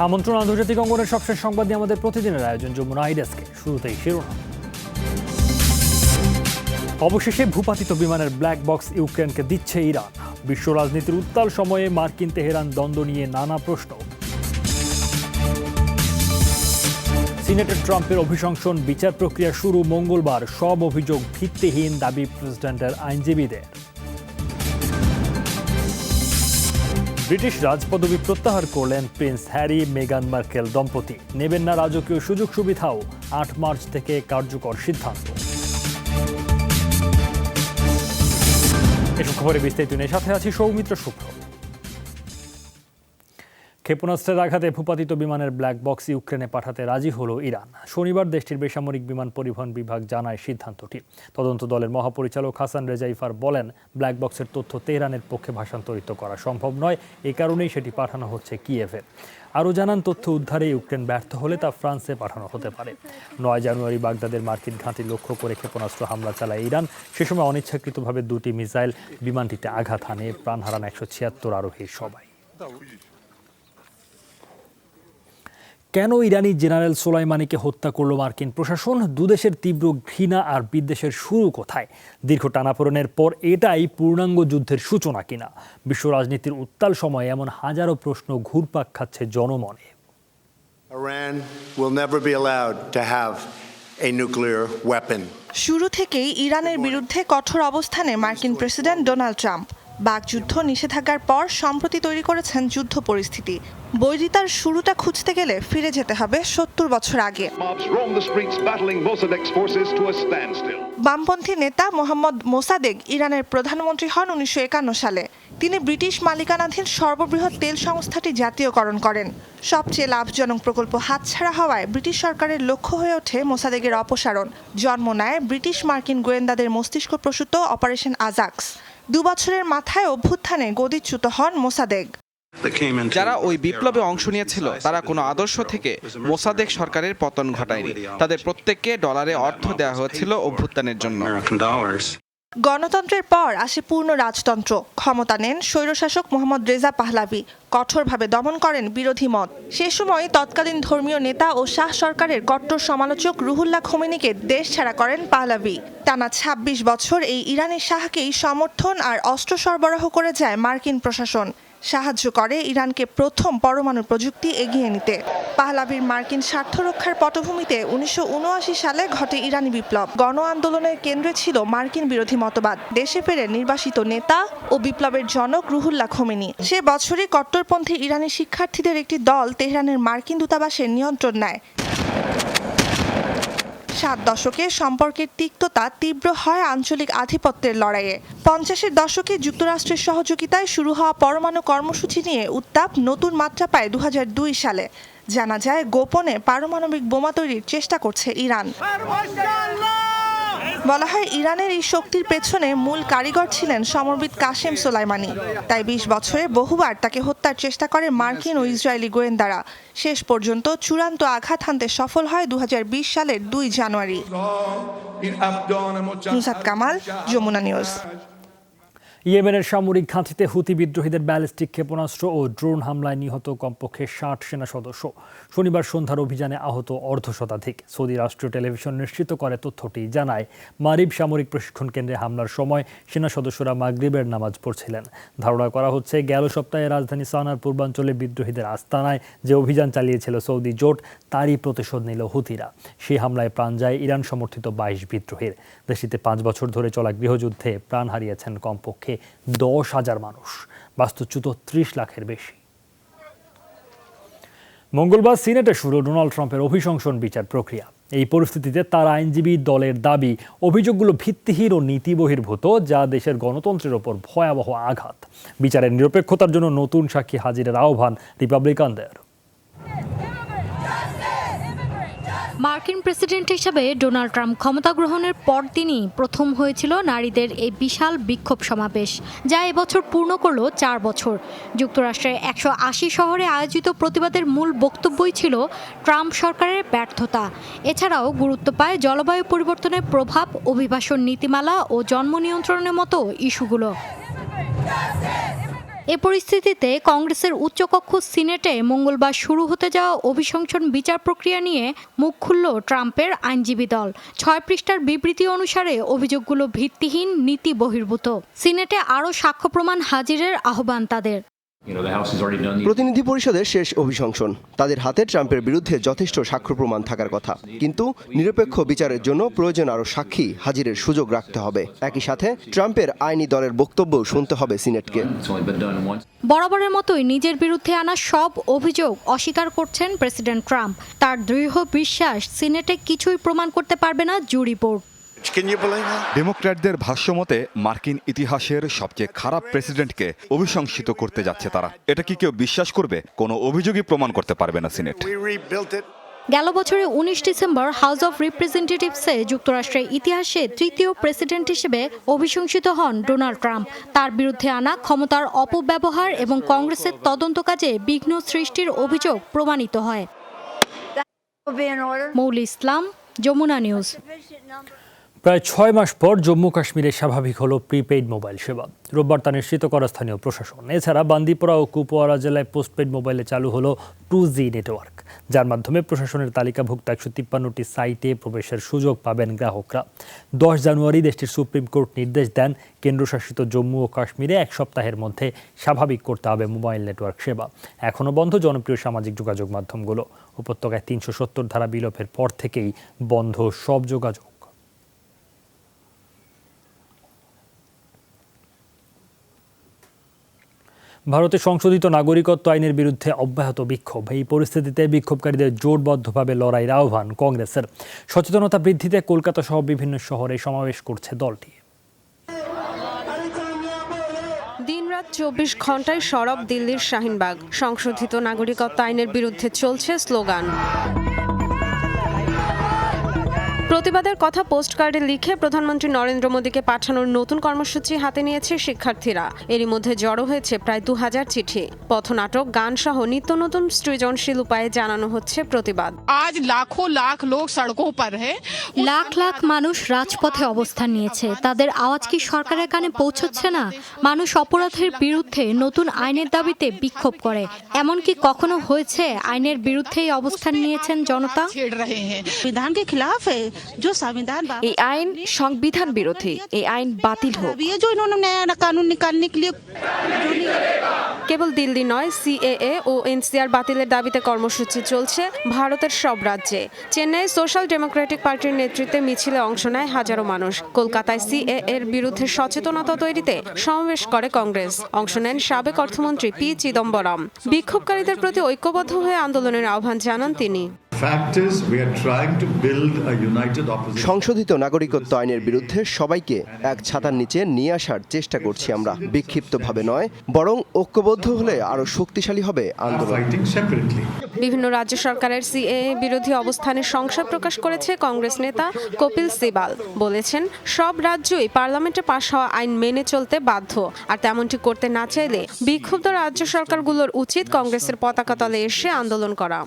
আমন্ত্রণ আন্তর্জাতিক অঙ্গনের সবশেষ সংবাদ নিয়ে আমাদের প্রতিদিনের আয়োজন যমুনা আইডেস্কে। শুরুতেই শিরোনাম। অবশেষে ভূপাতিত বিমানের ব্ল্যাক বক্স ইউক্রেনকে দিচ্ছে ইরান। বিশ্ব রাজনীতির উত্তাল সময়ে মার্কিন তেহরান দ্বন্দ্ব নিয়ে নানা প্রশ্ন। সিনেটে ট্রাম্পের অভিশংসন বিচার প্রক্রিয়া শুরু মঙ্গলবার। সব অভিযোগ ভিত্তিহীন দাবি প্রেসিডেন্টের আইনজীবীদের। ব্রিটিশ রাজপদবি প্রত্যাহার করলেন প্রিন্স হ্যারি মেগান মার্কেল দম্পতি। নেবেন না রাজকীয় সুযোগ সুবিধাও। ৮ মার্চ থেকে কার্যকর সিদ্ধান্ত। এসব খবরে বিস্তারিত নিয়ে সাথে আছি সৌমিত্র শুভ্র। ক্ষেপণাস্ত্রের আঘাতে ভূপাতিত বিমানের ব্ল্যাক বক্স ইউক্রেনে পাঠাতে রাজি হলো ইরান। শনিবার দেশটির বেসামরিক বিমান পরিবহন বিভাগ জানায় সিদ্ধান্তটি। তদন্ত দলের মহাপরিচালক হাসান রেজাইফার বলেন, ব্ল্যাক বক্সের তথ্য তেহরানের পক্ষে ভাষান্তরিত করা সম্ভব নয়, এ কারণেই সেটি পাঠানো হচ্ছে কিয়েভে। আরও জানান, তথ্য উদ্ধারে ইউক্রেন ব্যর্থ হলে তা ফ্রান্সে পাঠানো হতে পারে। ৯ জানুয়ারি বাগদাদের মার্কিন ঘাঁটি লক্ষ্য করে ক্ষেপণাস্ত্র হামলা চালায় ইরান। সে সময় অনিচ্ছাকৃতভাবে 2টি মিসাইল বিমানটিতে আঘাত হানে। প্রাণ হারান 176 আরোহীর সবাই। কেন ইরানি জেনারেল সোলাইমানিকে হত্যা করল মার্কিন প্রশাসন? দুদেশের তীব্র ঘৃণা আর বিদ্বেষের শুরু কোথায়? দীর্ঘ টানাপোড়েনের পর এটাই পূর্ণাঙ্গ যুদ্ধের সূচনা কিনা? বিশ্ব রাজনীতির উত্তাল সময়ে এমন হাজারো প্রশ্ন ঘুরপাক খাচ্ছে জনমনে। Iran will never be allowed to have a nuclear weapon. শুরু থেকেই ইরানের বিরুদ্ধে কঠোর অবস্থানে মার্কিন প্রেসিডেন্ট ডোনাল্ড ট্রাম্প। বাকযুদ্ধ নিষেধাজ্ঞার পর সম্প্রতি তৈরি করেছেন যুদ্ধ পরিস্থিতি। বৈরিতার শুরুটা খুঁজতে গেলে ফিরে যেতে হবে 70 বছর আগে। বামপন্থী নেতা মোহাম্মদ মোসাদেক ইরানের প্রধানমন্ত্রী হন 1951 সালে। তিনি ব্রিটিশ মালিকানাধীন সর্ববৃহৎ তেল সংস্থাটি জাতীয়করণ করেন। সবচেয়ে লাভজনক প্রকল্প হাতছাড়া হওয়ায় ব্রিটিশ সরকারের লক্ষ্য হয়ে ওঠে মোসাদেকের অপসারণ। জন্ম নেয় ব্রিটিশ মার্কিন গোয়েন্দাদের মস্তিষ্ক প্রসূত অপারেশন আজাক্স। 2 বছরের মাথায় অভ্যুত্থানে গদিচ্যুত হন মোসাদেক। যারা ওই বিপ্লবে অংশ নিয়েছিল তারা কোনো আদর্শ থেকে মোসাদেক সরকারের পতন ঘটায়নি। তাদের প্রত্যেককে ডলারে অর্থ দেওয়া হয়েছিল অভ্যুত্থানের জন্য। গণতন্ত্রের পর আসে পূর্ণ রাজতন্ত্র। ক্ষমতা নেন স্বৈরশাসক মোহাম্মদ রেজা পাহলাভি। কঠোরভাবে দমন করেন বিরোধী মত। সে সময় তৎকালীন ধর্মীয় নেতা ও শাহ সরকারের কট্টর সমালোচক রুহুল্লাহ খোমেনিকে দেশ ছাড়া করেন পাহলাভি। টানা 26 বছর এই ইরানি শাহকেই সমর্থন আর অস্ত্র সরবরাহ করে যায় মার্কিন প্রশাসন। সাহায্য করে ইরানকে প্রথম পরমাণু প্রযুক্তি এগিয়ে নিতে। পাহলাভির মার্কিন স্বার্থ রক্ষার পটভূমিতে 1979 সালে ঘটে ইরানি বিপ্লব। গণ আন্দোলনের কেন্দ্রে ছিল মার্কিন বিরোধী মতবাদ। দেশে ফেরে নির্বাসিত নেতা ও বিপ্লবের জনক রুহুল্লাহ খোমেনি। সে বছরই কট্টরপন্থী ইরানি শিক্ষার্থীদের একটি দল তেহরানের মার্কিন দূতাবাসের নিয়ন্ত্রণ নেয়। 7 দশকে সম্পর্কের তিক্ততা তীব্র হয় আঞ্চলিক আধিপত্যের লড়াইয়ে। 50-এর দশকে যুক্তরাষ্ট্রের সহযোগিতায় শুরু হওয়া পরমাণু কর্মসূচি নিয়ে উত্তাপ নতুন মাত্রা পায় 2002 সালে। জানা যায় গোপনে পারমাণবিক বোমা তৈরির চেষ্টা করছে ইরান। বলা হয় ইরানের এই শক্তির পেছনে মূল কারিগর ছিলেন সমরবিদ কাশেম সোলাইমানি। তাই 20 বছরে বহুবার তাকে হত্যার চেষ্টা করে মার্কিন ও ইসরায়েলি গোয়েন্দারা। শেষ পর্যন্ত চূড়ান্ত আঘাত হানতে সফল হয় 2020 সালের 2 জানুয়ারি। নুসরাত কামাল, যমুনা নিউজ। ইয়েমেনের সামরিক ঘাঁটিতে হুতি বিদ্রোহীদের ব্যালিস্টিক ক্ষেপণাস্ত্র ও ড্রোন হামলায় নিহত কমপক্ষে 60 সেনা সদস্য। শনিবার সন্ধ্যার অভিযানে আহত অর্ধশতাধিক। সৌদি রাষ্ট্রীয় টেলিভিশন নিশ্চিত করে তথ্যটি। জানায়, মারিব সামরিক প্রশিক্ষণ কেন্দ্রে হামলার সময় সেনা সদস্যরা মাগরিবের নামাজ পড়ছিলেন। ধারণা করা হচ্ছে গেল সপ্তাহে রাজধানী সানার পূর্বাঞ্চলে বিদ্রোহীদের আস্তানায় যে অভিযান চালিয়েছিল সৌদি জোট, তারই প্রতিশোধ নিল হুতিরা। সেই হামলায় প্রাণ যায় ইরান সমর্থিত 22 বিদ্রোহীর। দেশটিতে 5 বছর ধরে চলা গৃহযুদ্ধে প্রাণ হারিয়েছেন কমপক্ষে 10,000 মানুষ, বাস্তুচ্যুত 30 লাখের বেশি। মঙ্গলবার সিনেটে শুরু ডোনাল্ড ট্রাম্পের অভিশংসন বিচার প্রক্রিয়া। এই পরিস্থিতিতে তার আইনজীবী দলের দাবি, অভিযোগগুলো ভিত্তিহীন ও নীতি বহির্ভূত, যা দেশের গণতন্ত্রের ওপর ভয়াবহ আঘাত। বিচারের নিরপেক্ষতার জন্য নতুন সাক্ষী হাজিরের আহ্বান রিপাবলিকানদের। মার্কিন প্রেসিডেন্ট হিসেবে ডোনাল্ড ট্রাম্প ক্ষমতা গ্রহণের পরদিনই প্রথম হয়েছিল নারীদের এই বিশাল বিক্ষোভ সমাবেশ, যা এবছর পূর্ণ করল 4 বছর। যুক্তরাষ্ট্রের 180 শহরে আয়োজিত প্রতিবাদের মূল বক্তব্যই ছিল ট্রাম্প সরকারের ব্যর্থতা। এছাড়াও গুরুত্ব পায় জলবায়ু পরিবর্তনের প্রভাব, অভিবাসন নীতিমালা ও জন্ম নিয়ন্ত্রণের মতো ইস্যুগুলো। এ পরিস্থিতিতে কংগ্রেসের উচ্চকক্ষ সিনেটে মঙ্গলবার শুরু হতে যাওয়া অভিশংসন বিচার প্রক্রিয়া নিয়ে মুখ খুলল ট্রাম্পের আইনজীবী দল। 6 পৃষ্ঠার বিবৃতি অনুসারে অভিযোগগুলো ভিত্তিহীন, নীতি বহির্ভূত। সিনেটে আরও সাক্ষ্য প্রমাণ হাজিরের আহ্বান তাদের। প্রতিনিধি পরিষদের শেষ অভিশংসন, তাদের হাতে ট্রাম্পের বিরুদ্ধে যথেষ্ট সাক্ষ্য প্রমাণ থাকার কথা, কিন্তু নিরপেক্ষ বিচারের জন্য প্রয়োজন আরও সাক্ষী হাজিরের সুযোগ রাখতে হবে। একই সাথে ট্রাম্পের আইনি দলের বক্তব্য শুনতে হবে সিনেটকে। বরাবরের মতোই নিজের বিরুদ্ধে আনা সব অভিযোগ অস্বীকার করছেন প্রেসিডেন্ট ট্রাম্প। তার দৃঢ় বিশ্বাস, সিনেটে কিছুই প্রমাণ করতে পারবে না জুরি বোর্ড। ডেমোক্র্যাটদের ভাষ্যমতে মার্কিন ইতিহাসের সবচেয়ে খারাপ প্রেসিডেন্টকে অভিশংসিত করতে যাচ্ছে তারা। এটা কি কেউ বিশ্বাস করবে? কোনো অভিযোগই প্রমাণ করতে পারবে না সিনেট। গেল বছরে 19 ডিসেম্বর হাউস অব রিপ্রেজেন্টেটিভসে যুক্তরাষ্ট্রের ইতিহাসে তৃতীয় প্রেসিডেন্ট হিসেবে অভিশংসিত হন ডোনাল্ড ট্রাম্প। তার বিরুদ্ধে আনা ক্ষমতার অপব্যবহার এবং কংগ্রেসের তদন্ত কাজে বিঘ্ন সৃষ্টির অভিযোগ প্রমাণিত হয়। মৌলি ইসলাম, যমুনা নিউজ। প্রায় 6 মাস পর জম্মু কাশ্মীরে স্বাভাবিক হলো প্রিপেইড মোবাইল সেবা। রোববার তা নিশ্চিত করা স্থানীয় প্রশাসন। এছাড়া বান্দিপোরা ও কুপওয়ারা জেলায় পোস্টপেইড মোবাইলে চালু হলো 2G নেটওয়ার্ক, যার মাধ্যমে প্রশাসনের তালিকাভুক্ত 153টি সাইটে প্রবেশের সুযোগ পাবেন গ্রাহকরা। 10 জানুয়ারি দেশটির সুপ্রিম কোর্ট নির্দেশ দেন কেন্দ্রশাসিত জম্মু ও কাশ্মীরে 1 সপ্তাহের মধ্যে স্বাভাবিক করতে হবে মোবাইল নেটওয়ার্ক সেবা। এখনও বন্ধ জনপ্রিয় সামাজিক যোগাযোগ মাধ্যমগুলো। উপত্যকায় 370 ধারা বিলোপের পর থেকেই বন্ধ সব যোগাযোগ। ভারতে সংশোধিত নাগরিকত্ব আইনের বিরুদ্ধে অব্যাহত বিক্ষোভ। এই পরিস্থিতিতে বিক্ষোভকারীদের জোটবদ্ধভাবে লড়াইয়ের আহ্বান কংগ্রেসের। সচেতনতা বৃদ্ধিতে কলকাতা সহ বিভিন্ন শহরে সমাবেশ করছে দলটি। দিনরাত 24 ঘন্টায় সরব দিল্লির শাহিনবাগ। সংশোধিত নাগরিকত্ব আইনের বিরুদ্ধে চলছে স্লোগান। প্রতিবাদের কথা পোস্টকার্ডে লিখে প্রধানমন্ত্রী নরেন্দ্র মোদীকে পাঠানোর নতুন কর্মসূচি হাতে নিয়েছে শিক্ষার্থীরা। এরই মধ্যে জড়ো হয়েছে প্রায় 2000 চিঠি। পথনাটক, গান সহ নিত্য নতুন সৃজনশীল উপায়ে জানানো হচ্ছে প্রতিবাদ। আজ লাখো লাখ লোক সড়কোं पर है। লাখ লাখ মানুষ রাজপথে অবস্থান নিয়েছে। তাদের আওয়াজ কি সরকারের কানে পৌঁছচ্ছে না? মানুষ অপরাধের বিরুদ্ধে নতুন আইনের দাবিতে বিক্ষোভ করে। এমনকি কখনো হয়েছে আইনের বিরুদ্ধেই অবস্থান নিয়েছেন জনতা? संविधान के खिलाफ है जो संविधान। এই আইন সংবিধান বিরোধী। এই আইন বাতিল হোক। ये जो इन्होंने नया कानून निकालने के लिए। কেবল দিল্লি নয়, সিএএ ও এনসিআর বাতিলের দাবিতে কর্মসূচি চলছে ভারতের সব রাজ্যে। চেন্নাই সোশ্যাল ডেমোক্রেটিক পার্টির নেতৃত্বে মিছিলে অংশ নেয় হাজারো মানুষ। কলকাতায় সিএএ এর বিরুদ্ধে সচেতনতা তৈরিতে সমাবেশ করে কংগ্রেস। অংশ নেন সাবেক অর্থমন্ত্রী পি চিদম্বরম। বিক্ষোভকারীদের প্রতি ঐক্যবদ্ধ হয়ে আন্দোলনের আহ্বান জানান তিনি। সংশোধিত নাগরিকত্ব আইনের বিরুদ্ধে সবাইকে এক ছাতার নিচে নিয়ে আসার চেষ্টা করছি আমরা। বিক্ষিপ্তভাবে নয়, বরং ঐক্যবদ্ধ হলে আরো শক্তিশালী হবে আন্দোলন। বিভিন্ন রাজ্য সরকারের সিএএ বিরোধী অবস্থানে সংশয় প্রকাশ করেছে কংগ্রেস নেতা কপিল সিবাল। বলেছেন, সব রাজ্যই পার্লামেন্টে পাশ হওয়া আইন মেনে চলতে বাধ্য, আর তেমনটি করতে না চাইলে বিক্ষুব্ধ রাজ্য সরকারগুলোর উচিত কংগ্রেসের পতাকা তলে এসে আন্দোলন করা।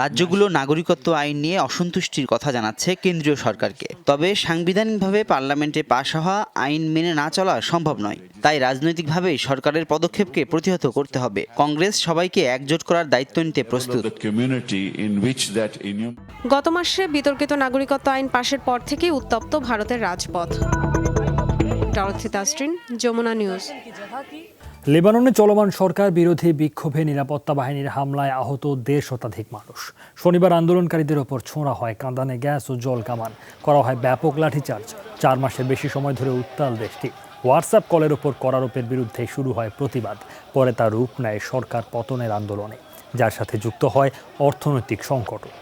রাজ্যগুলো নাগরিকত্ব আইন নিয়ে অসন্তুষ্টির কথা জানাচ্ছে কেন্দ্রীয় সরকারকে। তবে সাংবিধানিকভাবে পার্লামেন্টে পাশ হওয়া আইন মেনে না চলা সম্ভব নয়। তাই রাজনৈতিকভাবে সরকারের পদক্ষেপকে প্রতিহত করতে হবে। কংগ্রেস সবাইকে একজোট করার দায়িত্ব নিতে প্রস্তুত। গত মাসে বিতর্কিত নাগরিকত্ব আইন পাশের পর থেকেই উত্তপ্ত ভারতের রাজপথ। যমুনা নিউজ। লেবাননে চলমান সরকার বিরোধী বিক্ষোভে নিরাপত্তা বাহিনীর হামলায় আহত 1.5 শতাধিক মানুষ। শনিবার আন্দোলনকারীদের ওপর ছোঁড়া হয় কাঁদানে গ্যাস ও জল কামান, করা হয় ব্যাপক লাঠিচার্জ। 4 মাসের বেশি সময় ধরে উত্তাল দেশটি। হোয়াটসঅ্যাপ কলের ওপর করারোপের বিরুদ্ধে শুরু হয় প্রতিবাদ। পরে তার রূপ নেয় সরকার পতনের আন্দোলনে, যার সাথে যুক্ত হয় অর্থনৈতিক সংকটও।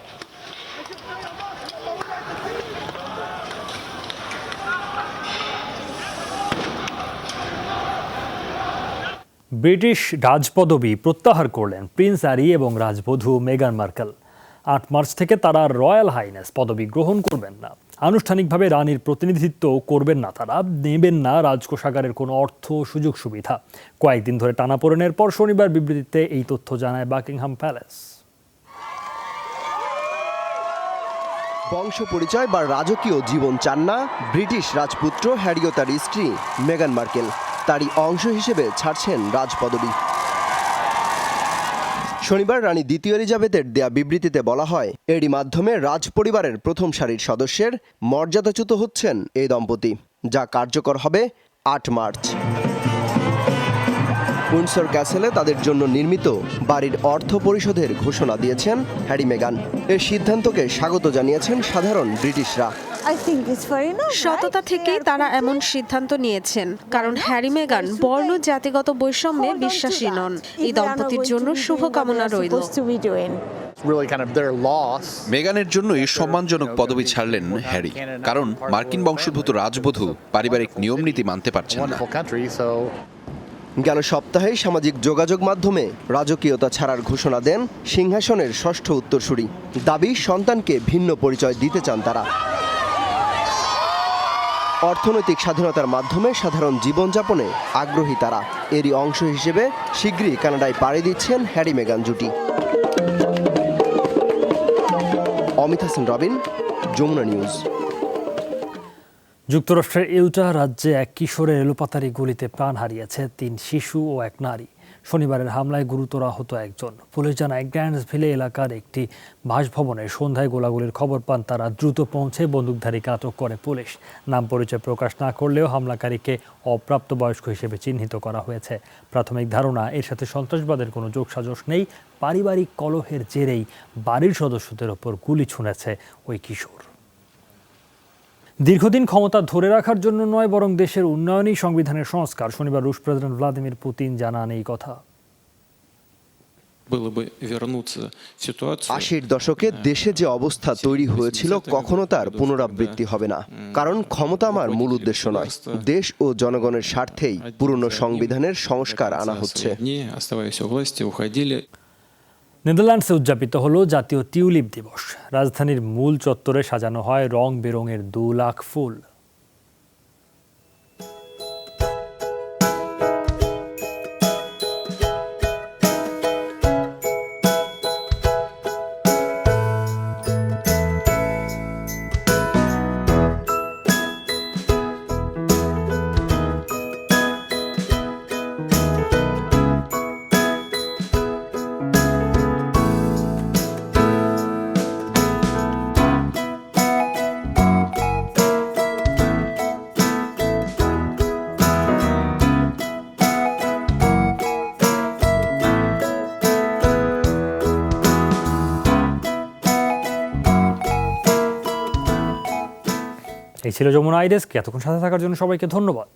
ব্রিটিশ রাজপদবি প্রত্যাহার করলেন প্রিন্স হ্যারি এবং রাজবধূ মেগান মার্কেল। 8 মার্চ থেকে তারা রয়্যাল হাইনেস পদবি গ্রহণ করবেন না। আনুষ্ঠানিকভাবে রানীর প্রতিনিধিত্ব করবেন না তারা, নেবেন না রাজকোষাগারের কোনো অর্থ সুযোগ সুবিধা। কয়েকদিন ধরে টানাপোড়েনের পর শনিবার বিবৃতিতে এই তথ্য জানায় বাকিংহাম প্যালেস। বংশ পরিচয় বা রাজকীয় জীবন চান না ব্রিটিশ রাজপুত্র হ্যারি ও তার স্ত্রী মেগান মার্কেল। তারই অংশ হিসেবে ছাড়ছেন রাজপদবি। শনিবার রানী দ্বিতীয় এলিজাবেথের দেয়া বিবৃতিতে বলা হয়, এরই মাধ্যমে রাজ পরিবারের প্রথম সারির সদস্যের মর্যাদাচ্যুত হচ্ছেন এই দম্পতি, যা কার্যকর হবে ৮ মার্চ। উইন্ডসর ক্যাসেলে তাদের জন্য নির্মিত বাড়ির অর্থ পরিশোধের ঘোষণা দিয়েছেন হ্যারি মেগান। এর সিদ্ধান্তকে স্বাগত জানিয়েছেন সাধারণ ব্রিটিশরা। সততা থেকেই তারা এমন সিদ্ধান্ত নিয়েছেন, কারণ হ্যারি মেগান বর্ণ জাতিগত বৈষম্যে বিশ্বাসী নন। এই দম্পতির জন্য শুভকামনা রইল। মেগানের জন্যই সম্মানজনক পদবি ছাড়লেন হ্যারি, কারণ মার্কিন বংশোদ্ভূত রাজবধূ পারিবারিক নিয়ম নীতি মানতে পারছেন না। গেল সপ্তাহে সামাজিক যোগাযোগ মাধ্যমে রাজকীয়তা ছাড়ার ঘোষণা দেন সিংহাসনের ষষ্ঠ উত্তরসূরি। দাবি, সন্তানকে ভিন্ন পরিচয় দিতে চান তারা। অর্থনৈতিক স্বাধীনতার মাধ্যমে সাধারণ জীবনযাপনে আগ্রহী তারা। এরই অংশ হিসেবে শীঘ্রই কানাডায় পাড়ি দিচ্ছেন হ্যারি মেগান জুটি। অমিত হাসান রবিন, যমুনা নিউজ। যুক্তরাষ্ট্রের ইউটা রাজ্যে এক কিশোরের এলোপাতাড়ি গুলিতে প্রাণ হারিয়েছে ৩ শিশু ও ১ নারী। শনিবারের হামলায় গুরুতর আহত একজন। পুলিশ জানায়, গ্র্যান্ডসভিলে এলাকার একটি বাসভবনে সন্ধ্যায় গোলাগুলির খবর পান তারা। দ্রুত পৌঁছে বন্দুকধারীকে আটক করে পুলিশ। নাম পরিচয় প্রকাশ না করলেও হামলাকারীকে অপ্রাপ্তবয়স্ক হিসেবে চিহ্নিত করা হয়েছে। প্রাথমিক ধারণা, এর সাথে সন্ত্রাসবাদের কোনো যোগসাজশ নেই। পারিবারিক কলহের জেরেই বাড়ির সদস্যদের ওপর গুলি ছুঁড়েছে ওই কিশোর। দীর্ঘদিন ক্ষমতা ধরে রাখার জন্য নয়, বরং দেশের উন্নয়নই সংবিধানের সংস্কার। শনিবার রুশ প্রেসিডেন্ট ভ্লাদিমির পুতিন জানান এই কথা। ৮০-র দশকে দেশে যে অবস্থা তৈরি হয়েছিল, কখনো তার পুনরাবৃত্তি হবে না। কারণ ক্ষমতা আমার মূল উদ্দেশ্য নয়। দেশ ও জনগণের স্বার্থেই পুরনো সংবিধানের সংস্কার আনা হচ্ছে। নেদারল্যান্ডসে উদযাপিত হলো জাতীয় টিউলিপ দিবস। রাজধানীর মূল চত্বরে সাজানো হয় রং বেরঙের ২ লাখ ফুল। এই ছিল যমুনা আই ডেস্ক। এতক্ষণ সাথে থাকার জন্য সবাইকে ধন্যবাদ।